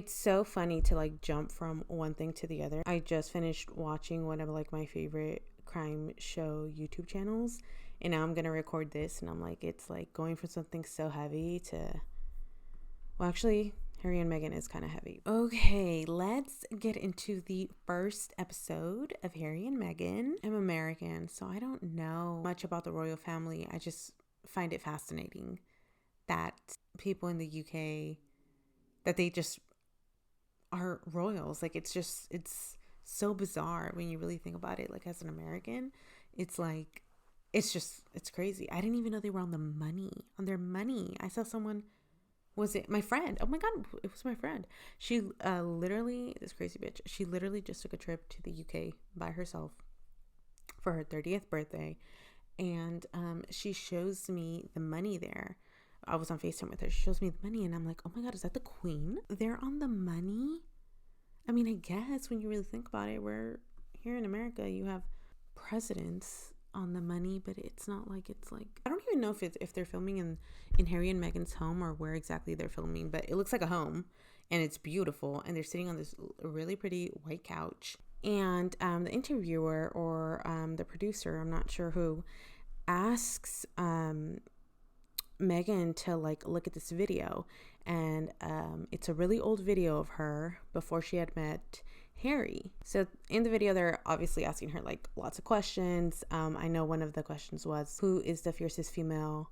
It's so funny to like jump from one thing to the other. I just finished watching one of like my favorite crime show YouTube channels, and now I'm gonna record this, and I'm like, it's like going from something so heavy to, well, actually, Harry and Meghan is kind of heavy. Okay, let's get into the first episode of Harry and Meghan. I'm American, so I don't know much about the royal family. I just find it fascinating that people in the UK, that they just are royals. Like, it's so bizarre when you really think about it. Like, as an American, it's like, it's crazy. I didn't even know they were on their money. I saw someone, was it my friend? Oh my God, it was my friend. She literally, this crazy bitch, she literally just took a trip to the UK by herself for her 30th birthday. And she shows me the money there. I was on FaceTime with her. She shows me the money, and I'm like, oh my God, is that the Queen? They're on the money? I mean, I guess when you really think about it, we're here in America, you have presidents on the money, but it's not like, it's like, I don't even know if they're filming in Harry and Meghan's home or where exactly they're filming, but it looks like a home, and it's beautiful, and they're sitting on this really pretty white couch. And the interviewer or the producer, I'm not sure who, asks Meghan to like look at this video, and it's a really old video of her before she had met Harry. So in the video, they're obviously asking her like lots of questions. I know one of the questions was, who is the fiercest female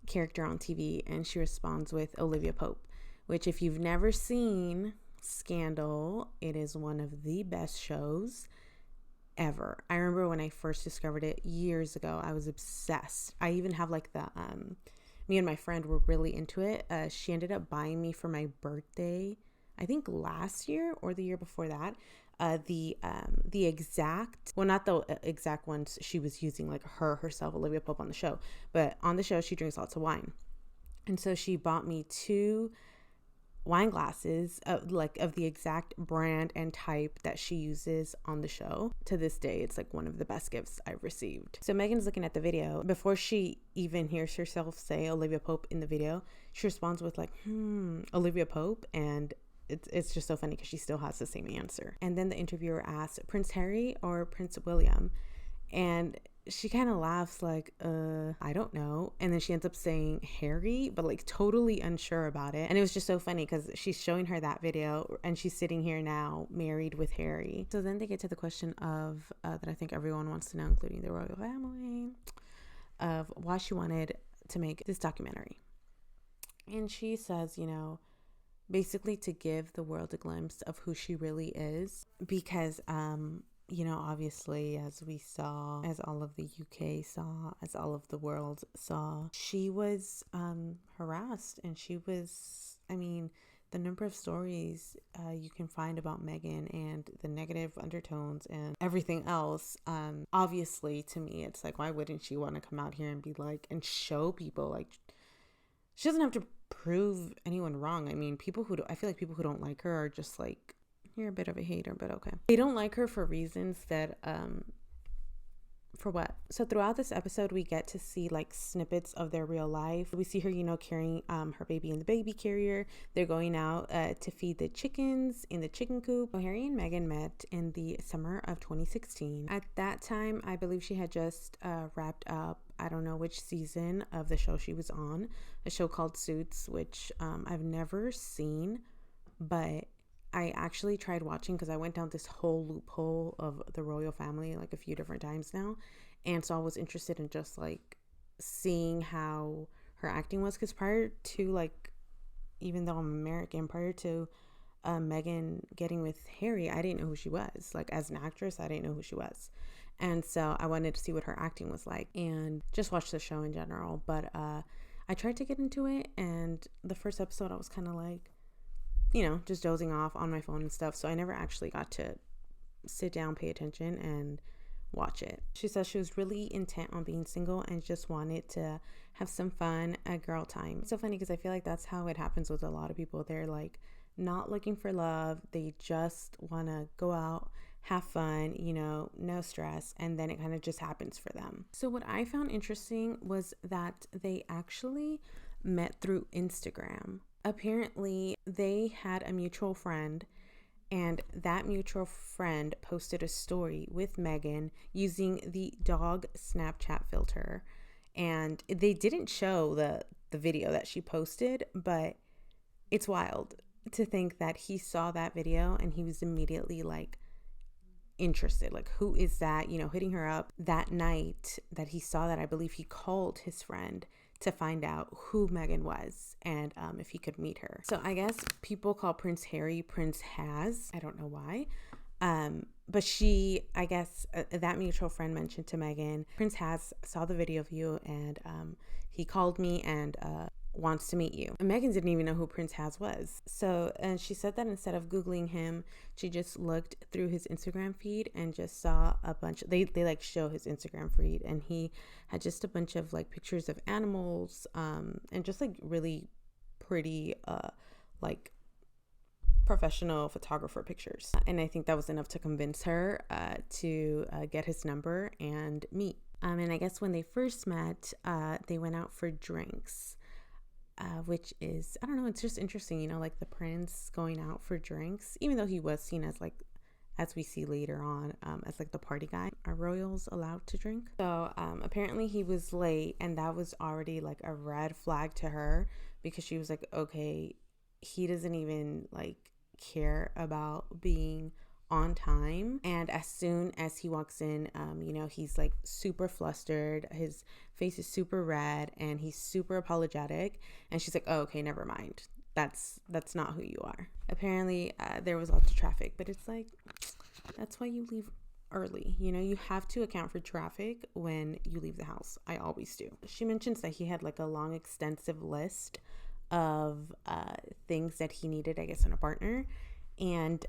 character on TV? And she responds with Olivia Pope, which, if you've never seen Scandal, it is one of the best shows ever. I remember when I first discovered it years ago, I was obsessed. I even have like the me and my friend were really into it. She ended up buying me for my birthday, I think last year or the year before that, the exact, well, not the exact ones she was using, like herself, Olivia Pope, on the show, but on the show she drinks lots of wine, and so she bought me 2 wine glasses of the exact brand and type that she uses on the show. To this day, it's like one of the best gifts I've received. So Meghan's looking at the video. Before she even hears herself say Olivia Pope in the video, she responds with like, Olivia Pope, and it's just so funny because she still has the same answer. And then the interviewer asks, Prince Harry or Prince William? And she kind of laughs like, I don't know. And then she ends up saying Harry, but like totally unsure about it. And it was just so funny because she's showing her that video, and she's sitting here now married with Harry. So then they get to the question of that I think everyone wants to know, including the royal family, of why she wanted to make this documentary. And she says, basically to give the world a glimpse of who she really is, because obviously, as we saw, as all of the UK saw, as all of the world saw, she was harassed, and she was, the number of stories you can find about Meghan and the negative undertones and everything else. Obviously, to me, it's like, why wouldn't she want to come out here and be like, and show people, like, she doesn't have to prove anyone wrong. I feel like people who don't like her are just like, you're a bit of a hater, but okay. They don't like her for reasons that, for what? So throughout this episode, we get to see like snippets of their real life. We see her, carrying her baby in the baby carrier. They're going out to feed the chickens in the chicken coop. So Harry and Meghan met in the summer of 2016. At that time, I believe she had just wrapped up, I don't know which season of the show she was on, a show called Suits, which I've never seen, but I actually tried watching because I went down this whole loophole of the royal family like a few different times now. And so I was interested in just like seeing how her acting was, because prior to, like, even though I'm American, prior to Meghan getting with Harry, I didn't know who she was. Like, as an actress, I didn't know who she was. And so I wanted to see what her acting was like and just watch the show in general. But I tried to get into it, and the first episode I was kind of like, just dozing off on my phone and stuff. So I never actually got to sit down, pay attention, and watch it. She says she was really intent on being single and just wanted to have some fun at girl time. It's so funny because I feel like that's how it happens with a lot of people. They're like not looking for love. They just want to go out, have fun, no stress, and then it kind of just happens for them. So what I found interesting was that they actually met through Instagram. Apparently, they had a mutual friend, and that mutual friend posted a story with Meghan using the dog Snapchat filter. And they didn't show the video that she posted, but it's wild to think that he saw that video and he was immediately like interested, like, who is that, hitting her up. That night that he saw that, I believe he called his friend to find out who Meghan was and if he could meet her. So I guess people call Prince Harry Prince Has. I don't know why. But I guess that mutual friend mentioned to Meghan, Prince Has saw the video of you and he called me and wants to meet you. And Meghan didn't even know who Prince Has was. So, and she said that instead of Googling him, she just looked through his Instagram feed and just saw a bunch. They like show his Instagram feed, and he had just a bunch of like pictures of animals, and just like really pretty, like professional photographer pictures. And I think that was enough to convince her to get his number and meet. And I guess when they first met, they went out for drinks. Which is, I don't know, it's just interesting, like the prince going out for drinks, even though he was seen as like, as we see later on, as like the party guy. Are royals allowed to drink? So apparently he was late, and that was already like a red flag to her, because she was like, okay, he doesn't even like care about being on time. And as soon as he walks in, he's like super flustered, his face is super red, and he's super apologetic. And she's like, oh, okay, never mind, that's not who you are. Apparently there was lots of traffic, but it's like, that's why you leave early. You have to account for traffic when you leave the house. I always do. She mentions that he had like a long extensive list of things that he needed, I guess, in a partner. And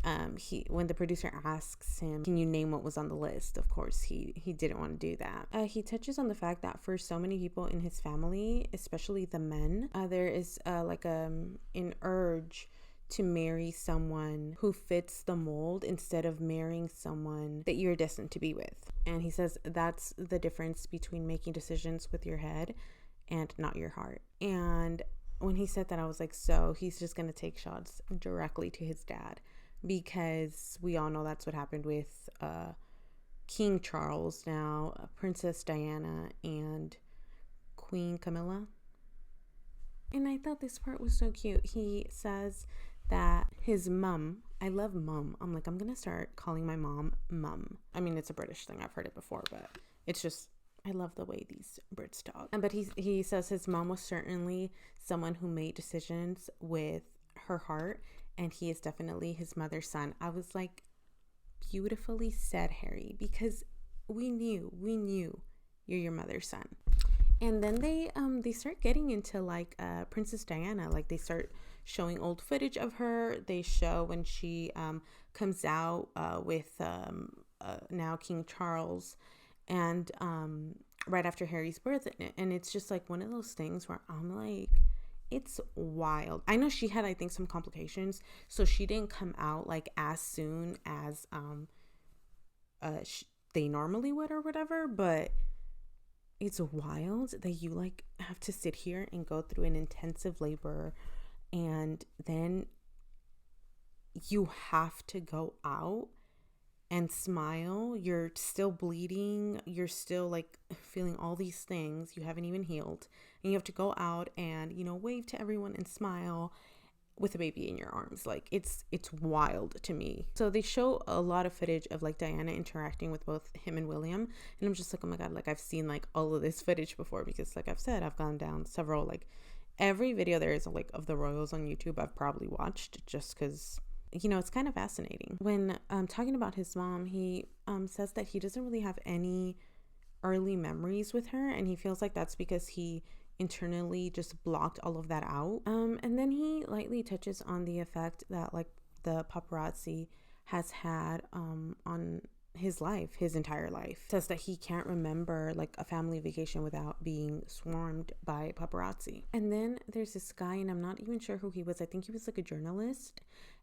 when the producer asks him, can you name what was on the list? Of course, he didn't want to do that. He touches on the fact that for so many people in his family, especially the men, there is like an urge to marry someone who fits the mold instead of marrying someone that you're destined to be with. And he says that's the difference between making decisions with your head and not your heart. And when he said that, I was like, so he's just going to take shots directly to his dad, because we all know that's what happened with King Charles, now Princess Diana and Queen Camilla. And I thought this part was so cute. He says that his mum, I love mum. I'm like, I'm going to start calling my mom mum. I mean, it's a British thing. I've heard it before, but it's just, I love the way these Brits talk. But he says his mom was certainly someone who made decisions with her heart, and he is definitely his mother's son. I was like, beautifully said, Harry, because we knew you're your mother's son. And then they start getting into like Princess Diana. Like they start showing old footage of her. They show when she comes out with now King Charles, and right after Harry's birth. And it's just like one of those things where I'm like, it's wild. I know she had, I think, some complications, so she didn't come out like as soon as they normally would or whatever, but it's wild that you like have to sit here and go through an intensive labor, and then you have to go out and smile. You're still bleeding, you're still like feeling all these things, you haven't even healed, and you have to go out and wave to everyone and smile with a baby in your arms. Like it's wild to me. So they show a lot of footage of like Diana interacting with both him and William, and I'm just like, oh my god, like I've seen like all of this footage before, because like I've said, I've gone down several, like every video there is like of the royals on YouTube I've probably watched, just because it's kind of fascinating. When talking about his mom, he says that he doesn't really have any early memories with her, and he feels like that's because he internally just blocked all of that out. And then he lightly touches on the effect that like the paparazzi has had on his life, his entire life. Says that he can't remember like a family vacation without being swarmed by paparazzi. And then there's this guy, and I'm not even sure who he was. I think he was like a journalist,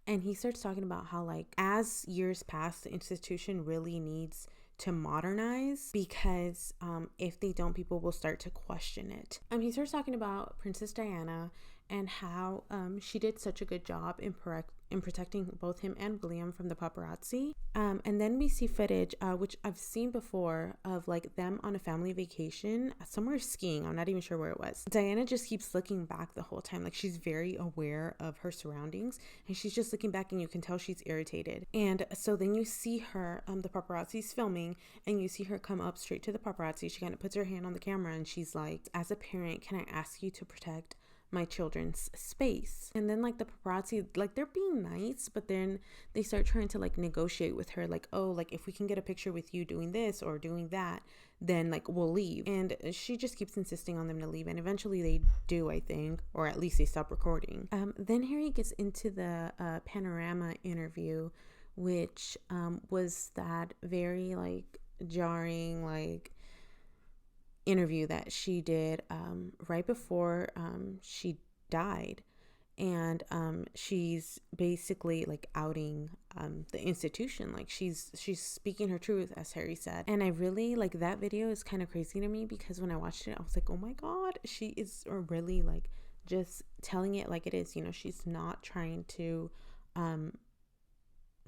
and he starts talking about how like as years pass, the institution really needs to modernize, because if they don't, people will start to question it. He starts talking about Princess Diana and how she did such a good job in protecting both him and William from the paparazzi. And then we see footage, which I've seen before, of like them on a family vacation somewhere skiing. I'm not even sure where it was. Diana just keeps looking back the whole time. Like, she's very aware of her surroundings, and she's just looking back, and you can tell she's irritated. And so then you see her, the paparazzi's filming, and you see her come up straight to the paparazzi. She kind of puts her hand on the camera, and she's like, as a parent, can I ask you to protect my children's space? And then like the paparazzi, like, they're being nice, but then they start trying to like negotiate with her, like, oh, like, if we can get a picture with you doing this or doing that, then like we'll leave. And she just keeps insisting on them to leave, and eventually they do, I think, or at least they stop recording. Then Harry gets into the Panorama interview, which was that very like jarring like interview that she did right before she died. And she's basically like outing the institution. Like, she's speaking her truth, as Harry said. And I really like that video. Is kind of crazy to me, because when I watched it, I was like, oh my god, she is really like just telling it like it is. You know, she's not trying to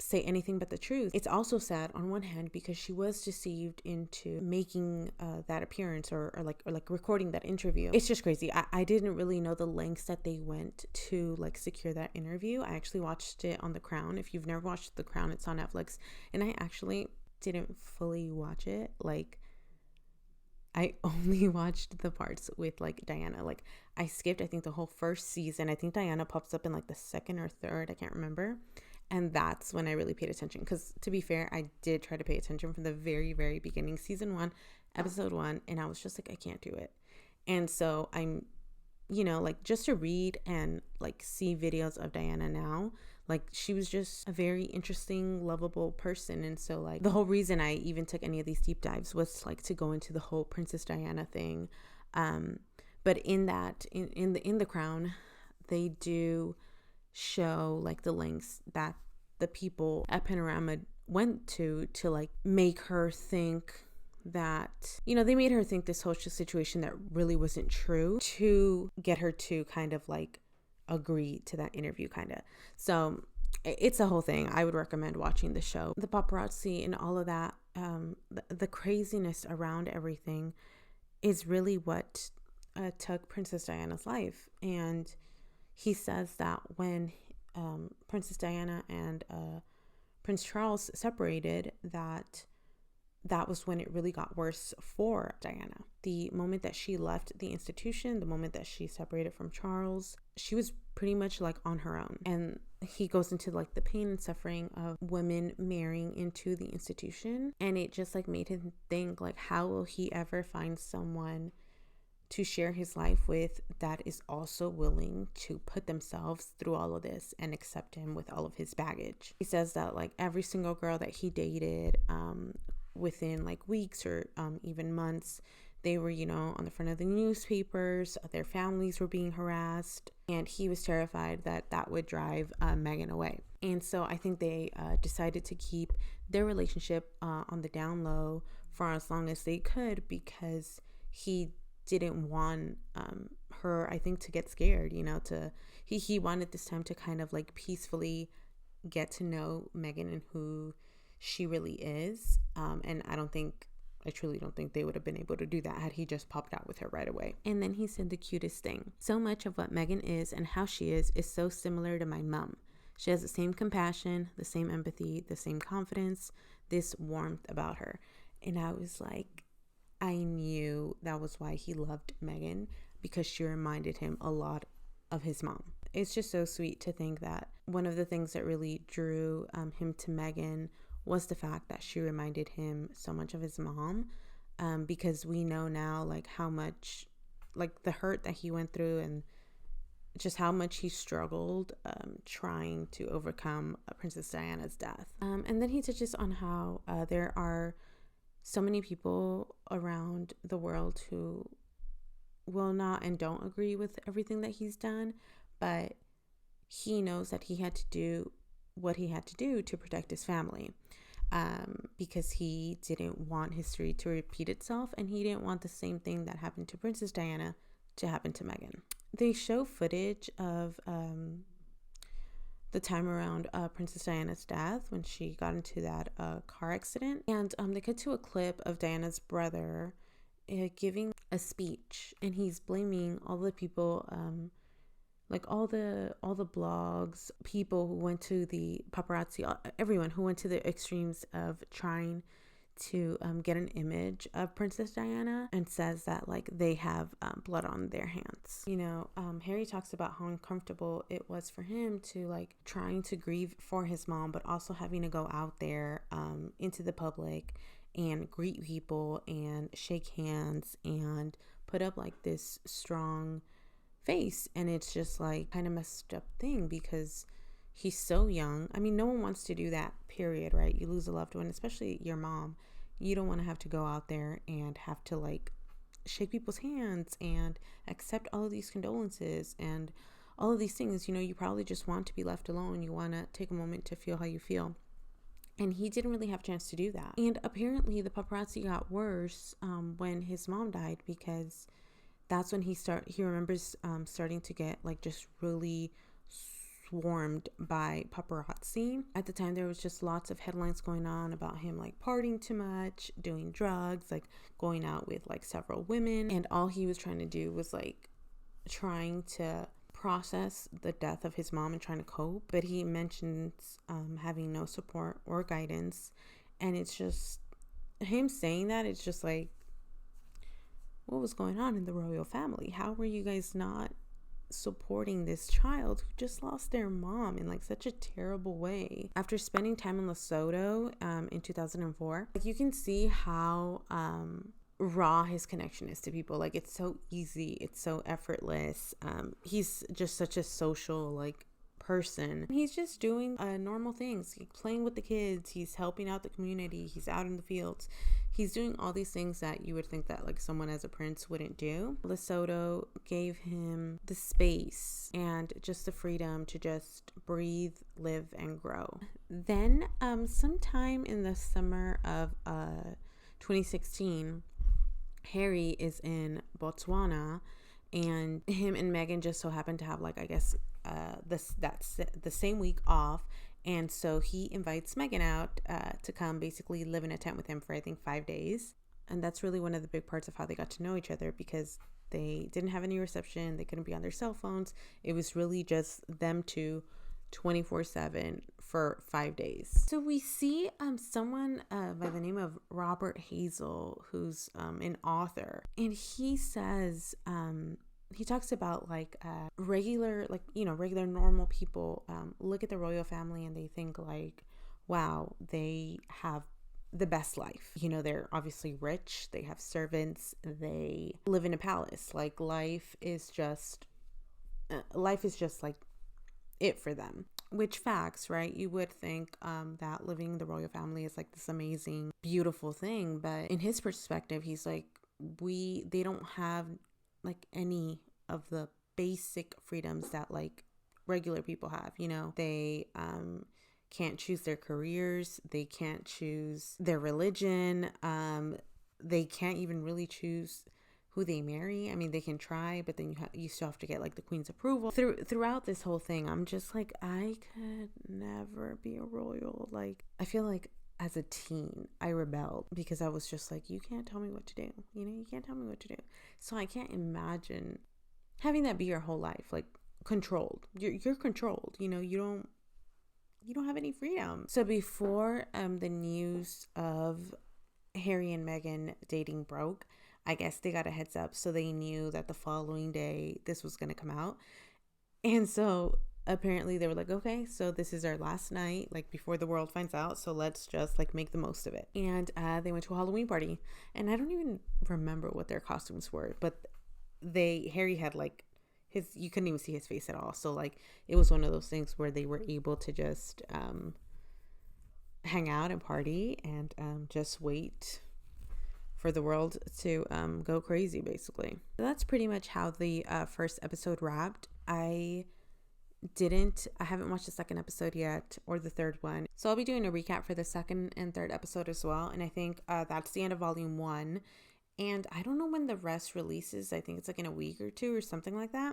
say anything but the truth. It's also sad on one hand, because she was deceived into making that appearance or recording that interview. It's just crazy. I didn't really know the lengths that they went to like secure that interview. I actually watched it on The Crown. If you've never watched The Crown, it's on Netflix, and I actually didn't fully watch it. Like, I only watched the parts with like Diana. Like, I skipped, I think, the whole first season. I think Diana pops up in like the second or third, I can't remember. And that's when I really paid attention, because to be fair, I did try to pay attention from the very, very beginning, season 1, episode 1, and I was just like, I can't do it. And so I'm, you know, like, just to read and like see videos of Diana now, like, she was just a very interesting, lovable person. And so like the whole reason I even took any of these deep dives was like to go into the whole Princess Diana thing. But in that, in the Crown, they do show like the lengths that the people at Panorama went to like make her think that, you know, they made her think this whole situation that really wasn't true, to get her to kind of like agree to that interview, kind of. So it's a whole thing. I would recommend watching the show. The paparazzi and all of that, the craziness around everything is really what took Princess Diana's life. And he says that when Princess Diana and Prince Charles separated, that was when it really got worse for Diana. The moment that she left the institution, the moment that she separated from Charles, she was pretty much like on her own. And he goes into like the pain and suffering of women marrying into the institution. And it just like made him think, like, how will he ever find someone to share his life with that is also willing to put themselves through all of this and accept him with all of his baggage. He says that like every single girl that he dated, within like weeks or even months, they were, you know, on the front of the newspapers, their families were being harassed, and he was terrified that that would drive Meghan away. And so I think they decided to keep their relationship on the down low for as long as they could, because he didn't want her, I think, to get scared, you know, he wanted this time to kind of like peacefully get to know Meghan and who she really is. And I truly don't think they would have been able to do that had he just popped out with her right away. And then he said the cutest thing: so much of what Meghan is and how she is so similar to my mom. She has the same compassion, the same empathy, the same confidence, this warmth about her. And I was like, I knew that was why he loved Meghan, because she reminded him a lot of his mom. It's just so sweet to think that one of the things that really drew him to Meghan was the fact that she reminded him so much of his mom, because we know now like how much, like the hurt that he went through and just how much he struggled trying to overcome Princess Diana's death. And then he touches on how there are so many people around the world who will not and don't agree with everything that he's done, but he knows that he had to do what he had to do to protect his family, because he didn't want history to repeat itself, and he didn't want the same thing that happened to Princess Diana to happen to Meghan. they show footage of the time around Princess Diana's death when she got into that car accident. And they cut to a clip of Diana's brother giving a speech, and he's blaming all the people, like all the blogs, people who went to the paparazzi, everyone who went to the extremes of trying to get an image of Princess Diana, and says that like they have blood on their hands. You know, Harry talks about how uncomfortable it was for him to like trying to grieve for his mom, but also having to go out there into the public and greet people and shake hands and put up like this strong face. And it's just like kind of messed up thing because he's so young. I mean, no one wants to do that, period, right? You lose a loved one, especially your mom. You don't want to have to go out there and have to like shake people's hands and accept all of these condolences and all of these things. You know, you probably just want to be left alone. You want to take a moment to feel how you feel. And he didn't really have a chance to do that. And apparently the paparazzi got worse when his mom died, because that's when he remembers starting to get like just really swarmed by paparazzi. At the time, there was just lots of headlines going on about him like partying too much, doing drugs, like going out with like several women, and all he was trying to do was like trying to process the death of his mom and trying to cope. But he mentions having no support or guidance, and it's just him saying that, it's just like, what was going on in the royal family? How were you guys not supporting this child who just lost their mom in like such a terrible way? After spending time in Lesotho in 2004, like you can see how raw his connection is to people. Like it's so easy, it's so effortless. He's just such a social like person. He's just doing normal things. He's playing with the kids, he's helping out the community, he's out in the fields. He's doing all these things that you would think that like someone as a prince wouldn't do. Lesotho gave him the space and just the freedom to just breathe, live, and grow. Then sometime in the summer of 2016, Harry is in Botswana, and him and Meghan just so happened to have like, I guess the same week off. And so he invites Meghan out to come basically live in a tent with him for I think 5 days. And that's really one of the big parts of how they got to know each other, because they didn't have any reception, they couldn't be on their cell phones. It was really just them two 24/7 for 5 days. So we see someone by the name of Robert Hazel, who's an author, and he says he talks about like regular normal people look at the royal family and they think like, wow, they have the best life. You know, they're obviously rich, they have servants, they live in a palace. Like life is just like it for them. Which facts, right? You would think that living in the royal family is like this amazing, beautiful thing. But in his perspective, he's like, they don't have like any of the basic freedoms that like regular people have. You know, they can't choose their careers, they can't choose their religion, they can't even really choose who they marry. I mean, they can try, but then you still have to get like the queen's approval. Throughout this whole thing, I'm just like, I could never be a royal. Like, I feel like as a teen, I rebelled because I was just like, you can't tell me what to do. You know, you can't tell me what to do. So I can't imagine having that be your whole life, like controlled. You're controlled. You know, you don't have any freedom. So before the news of Harry and Meghan dating broke, I guess they got a heads up, so they knew that the following day this was going to come out. And so apparently they were like, okay, so this is our last night, like before the world finds out, so let's just like make the most of it. And they went to a Halloween party, and I don't even remember what their costumes were, but Harry had like you couldn't even see his face at all. So like it was one of those things where they were able to just hang out and party and just wait for the world to go crazy, basically. So that's pretty much how the first episode wrapped. I haven't watched the second episode yet, or the third one. So I'll be doing a recap for the second and third episode as well. And I think that's the end of volume 1. And I don't know when the rest releases. I think it's like in a week or two or something like that.